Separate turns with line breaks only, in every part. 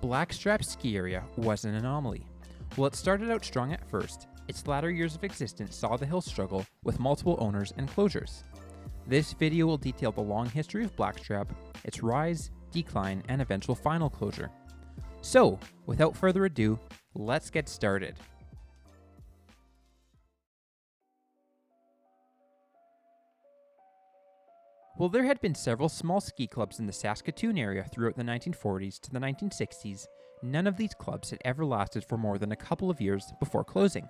Blackstrap ski area was an anomaly. While it started out strong at first, its latter years of existence saw the hill struggle with multiple owners and closures. This video will detail the long history of Blackstrap, its rise, decline, and eventual final closure. So, without further ado, let's get started. While there had been several small ski clubs in the Saskatoon area throughout the 1940s to the 1960s, none of these clubs had ever lasted for more than a couple of years before closing.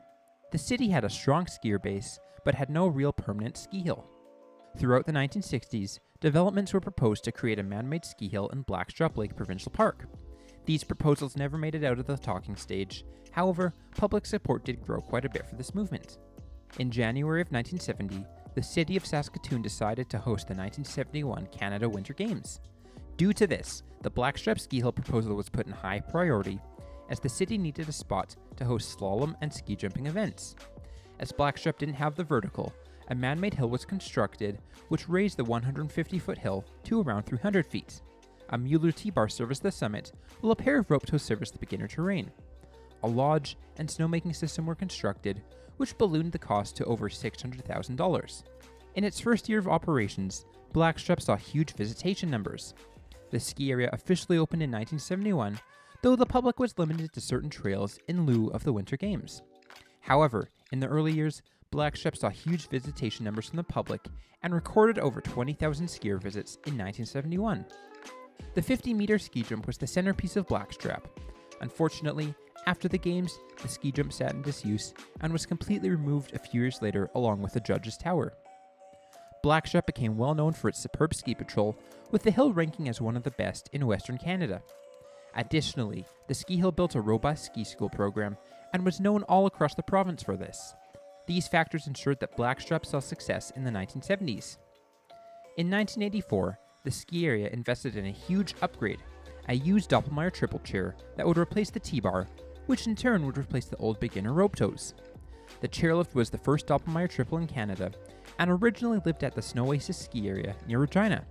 The city had a strong skier base, but had no real permanent ski hill. Throughout the 1960s, developments were proposed to create a man-made ski hill in Blackstrap Lake Provincial Park. These proposals never made it out of the talking stage. However, public support did grow quite a bit for this movement. In January of 1970, the city of Saskatoon decided to host the 1971 Canada Winter Games. Due to this, the Blackstrap ski hill proposal was put in high priority, as the city needed a spot to host slalom and ski jumping events. As Blackstrap didn't have the vertical, a man-made hill was constructed, which raised the 150-foot hill to around 300 feet. A Mueller T-bar serviced the summit, while a pair of rope tows serviced the beginner terrain. A lodge and snowmaking system were constructed, which ballooned the cost to over $600,000. In its first year of operations, Blackstrap saw huge visitation numbers. The ski area officially opened in 1971, though the public was limited to certain trails in lieu of the Winter Games. However, in the early years, Blackstrap saw huge visitation numbers from the public and recorded over 20,000 skier visits in 1971. The 50-meter ski jump was the centerpiece of Blackstrap. Unfortunately, after the games, the ski jump sat in disuse and was completely removed a few years later along with the judge's tower. Blackstrap became well known for its superb ski patrol, with the hill ranking as one of the best in Western Canada. Additionally, the ski hill built a robust ski school program and was known all across the province for this. These factors ensured that Blackstrap saw success in the 1970s. In 1984, the ski area invested in a huge upgrade, a used Doppelmayr triple chair that would replace the T-bar, which in turn would replace the old beginner rope tows. The chairlift was the first Doppelmayr triple in Canada, and originally lived at the Snow Oasis ski area near Regina.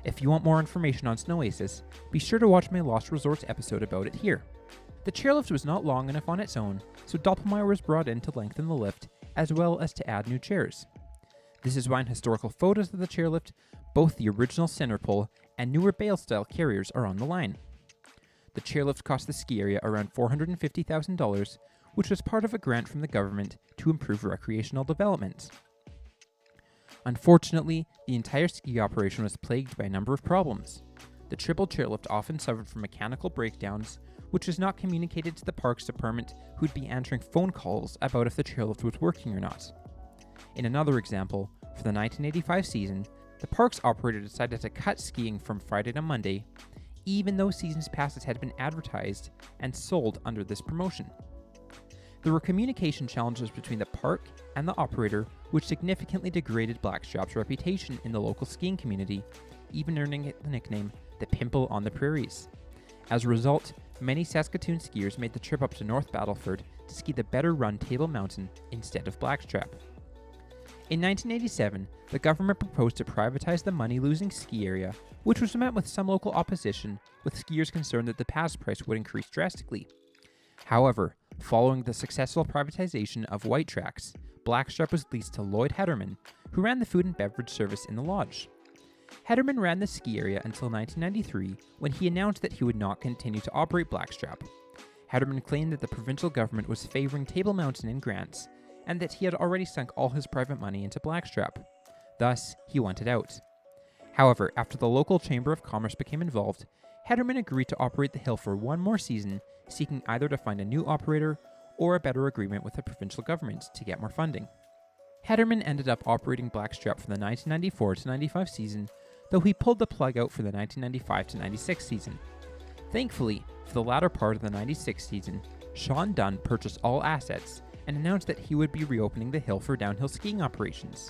If you want more information on Snow Oasis, be sure to watch my Lost Resorts episode about it here. The chairlift was not long enough on its own, so Doppelmayr was brought in to lengthen the lift, as well as to add new chairs. This is why in historical photos of the chairlift, both the original center pole and newer bale-style carriers are on the line. The chairlift cost the ski area around $450,000, which was part of a grant from the government to improve recreational development. Unfortunately, the entire ski operation was plagued by a number of problems. The triple chairlift often suffered from mechanical breakdowns, which was not communicated to the parks department, who'd be answering phone calls about if the chairlift was working or not. In another example, for the 1985 season, the parks operator decided to cut skiing from Friday to Monday, even though season's passes had been advertised and sold under this promotion. There were communication challenges between the park and the operator, which significantly degraded Blackstrap's reputation in the local skiing community, even earning it the nickname the Pimple on the Prairies. As a result, many Saskatoon skiers made the trip up to North Battleford to ski the better-run Table Mountain instead of Blackstrap. In 1987, the government proposed to privatize the money-losing ski area, which was met with some local opposition, with skiers concerned that the pass price would increase drastically. However, following the successful privatization of White Tracks, Blackstrap was leased to Lloyd Hederman, who ran the food and beverage service in the lodge. Hederman ran the ski area until 1993, when he announced that he would not continue to operate Blackstrap. Hederman claimed that the provincial government was favoring Table Mountain in grants, and that he had already sunk all his private money into Blackstrap. Thus, he wanted out. However, after the local Chamber of Commerce became involved, Hederman agreed to operate the hill for one more season, seeking either to find a new operator or a better agreement with the provincial government to get more funding. Hederman ended up operating Blackstrap for the 1994-95 season, though he pulled the plug out for the 1995-96 season. Thankfully, for the latter part of the 96 season, Sean Dunn purchased all assets and announced that he would be reopening the hill for downhill skiing operations.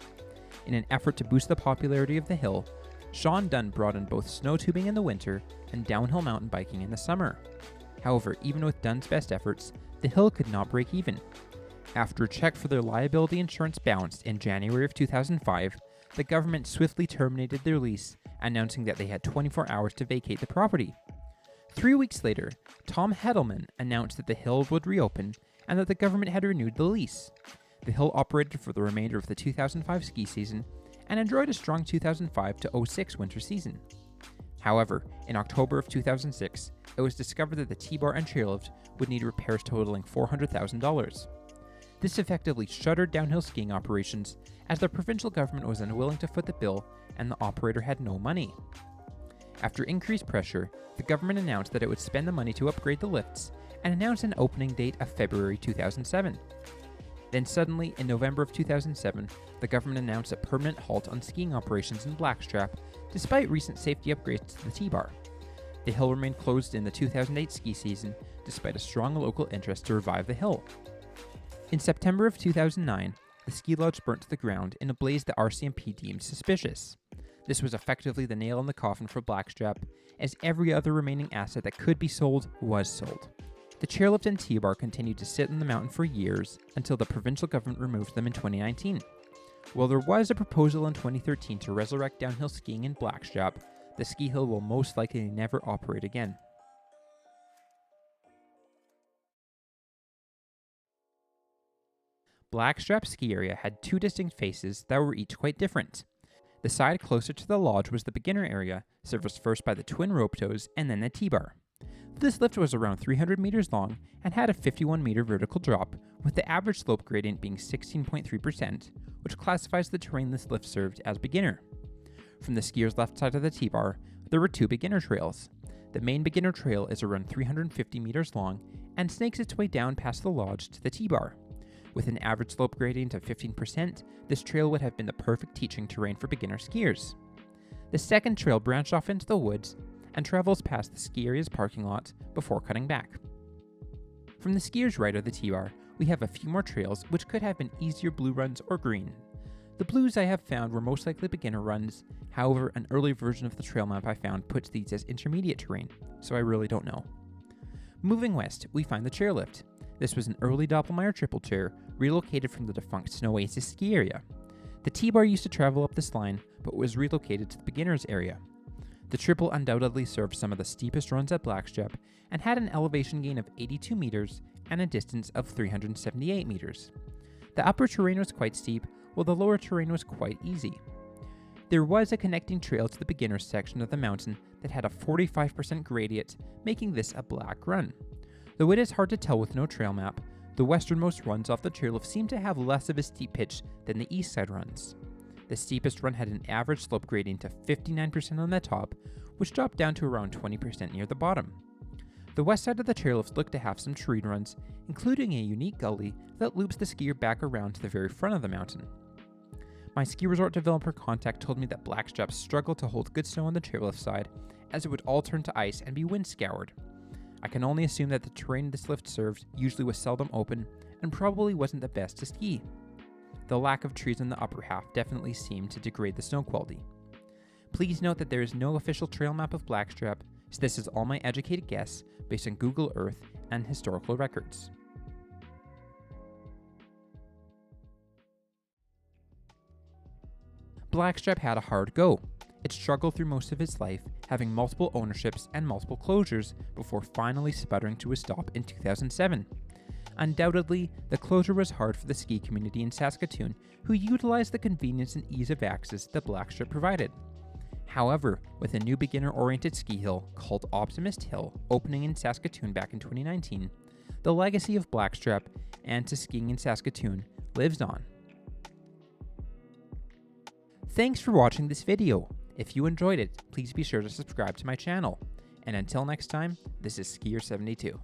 In an effort to boost the popularity of the hill, Sean Dunn brought in both snow tubing in the winter and downhill mountain biking in the summer. However, even with Dunn's best efforts, the hill could not break even. After a check for their liability insurance bounced in January of 2005, the government swiftly terminated their lease, announcing that they had 24 hours to vacate the property. 3 weeks later, Tom Heddleman announced that the hill would reopen and that the government had renewed the lease. The hill operated for the remainder of the 2005 ski season and enjoyed a strong 2005 to 06 winter season. However, in October of 2006, it was discovered that the T-bar and chairlift would need repairs totaling $400,000. This effectively shuttered downhill skiing operations as the provincial government was unwilling to foot the bill and the operator had no money. After increased pressure, the government announced that it would spend the money to upgrade the lifts and announced an opening date of February 2007. Then suddenly, in November of 2007, the government announced a permanent halt on skiing operations in Blackstrap, despite recent safety upgrades to the T-bar. The hill remained closed in the 2008 ski season, despite a strong local interest to revive the hill. In September of 2009, the ski lodge burnt to the ground in a blaze the RCMP deemed suspicious. This was effectively the nail in the coffin for Blackstrap, as every other remaining asset that could be sold was sold. The chairlift and T-bar continued to sit on the mountain for years until the provincial government removed them in 2019. While there was a proposal in 2013 to resurrect downhill skiing in Blackstrap, the ski hill will most likely never operate again. Blackstrap ski area had two distinct faces that were each quite different. The side closer to the lodge was the beginner area, serviced first by the twin rope toes and then the T-bar. This lift was around 300 meters long and had a 51 meter vertical drop, with the average slope gradient being 16.3%, which classifies the terrain this lift served as beginner. From the skier's left side of the T-bar, there were two beginner trails. The main beginner trail is around 350 meters long and snakes its way down past the lodge to the T-bar. With an average slope gradient of 15%, this trail would have been the perfect teaching terrain for beginner skiers. The second trail branched off into the woods and travels past the ski area's parking lot before cutting back. From the skier's right of the T-bar, we have a few more trails which could have been easier blue runs or green. The blues I have found were most likely beginner runs, however an early version of the trail map I found puts these as intermediate terrain, so I really don't know. Moving west, we find the chairlift. This was an early Doppelmayr triple chair, relocated from the defunct Snow Oasis ski area. The T-bar used to travel up this line, but was relocated to the beginners area. The triple undoubtedly served some of the steepest runs at Blackstrap and had an elevation gain of 82 meters and a distance of 378 meters. The upper terrain was quite steep, while the lower terrain was quite easy. There was a connecting trail to the beginners section of the mountain that had a 45% gradient, making this a black run. Though it is hard to tell with no trail map, the westernmost runs off the chairlift seem to have less of a steep pitch than the east side runs. The steepest run had an average slope gradient of 59% on the top, which dropped down to around 20% near the bottom. The west side of the chairlift looked to have some terrain runs, including a unique gully that loops the skier back around to the very front of the mountain. My ski resort developer contact told me that Blackstrap struggled to hold good snow on the chairlift side, as it would all turn to ice and be wind scoured. I can only assume that the terrain this lift served usually was seldom open and probably wasn't the best to ski. The lack of trees in the upper half definitely seemed to degrade the snow quality. Please note that there is no official trail map of Blackstrap, so this is all my educated guess based on Google Earth and historical records. Blackstrap had a hard go. It struggled through most of its life, having multiple ownerships and multiple closures before finally sputtering to a stop in 2007. Undoubtedly, the closure was hard for the ski community in Saskatoon, who utilized the convenience and ease of access that Blackstrap provided. However, with a new beginner-oriented ski hill called Optimist Hill opening in Saskatoon back in 2019, the legacy of Blackstrap and to skiing in Saskatoon lives on. Thanks for watching this video. If you enjoyed it, please be sure to subscribe to my channel. And until next time, this is Skier72.